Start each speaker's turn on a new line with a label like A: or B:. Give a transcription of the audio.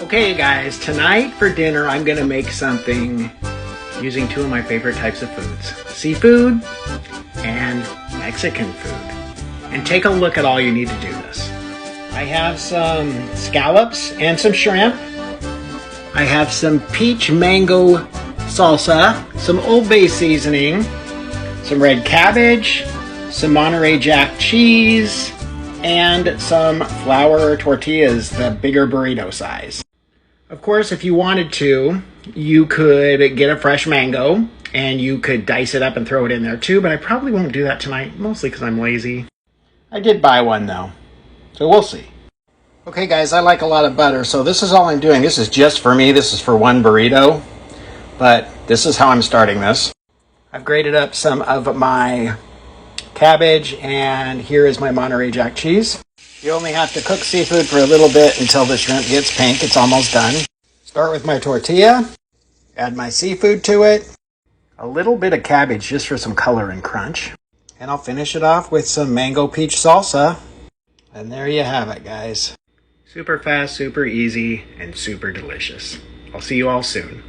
A: Okay guys, tonight for dinner I'm gonna make something using two of my favorite types of foods. Seafood and Mexican food. And take a look at all you need to do this. I have some scallops and some shrimp. I have some peach mango salsa, some Old Bay seasoning, some red cabbage, some Monterey Jack cheese, and some flour tortillas, the bigger burrito size. Of course, if you wanted to, you could get a fresh mango and you could dice it up and throw it in there too, but I probably won't do that tonight, mostly because I'm lazy. I did buy one though, so we'll see. Okay guys, I like a lot of butter, so this is all I'm doing. This is just for me, this is for one burrito, but this is how I'm starting this. I've grated up some of my cabbage, and here is my Monterey Jack cheese. You only have to cook seafood for a little bit until the shrimp gets pink. It's almost done. Start with my tortilla, add my seafood to it, a little bit of cabbage just for some color and crunch, and I'll finish it off with some mango peach salsa. And there you have it, guys. Super fast, super easy, and super delicious. I'll see you all soon.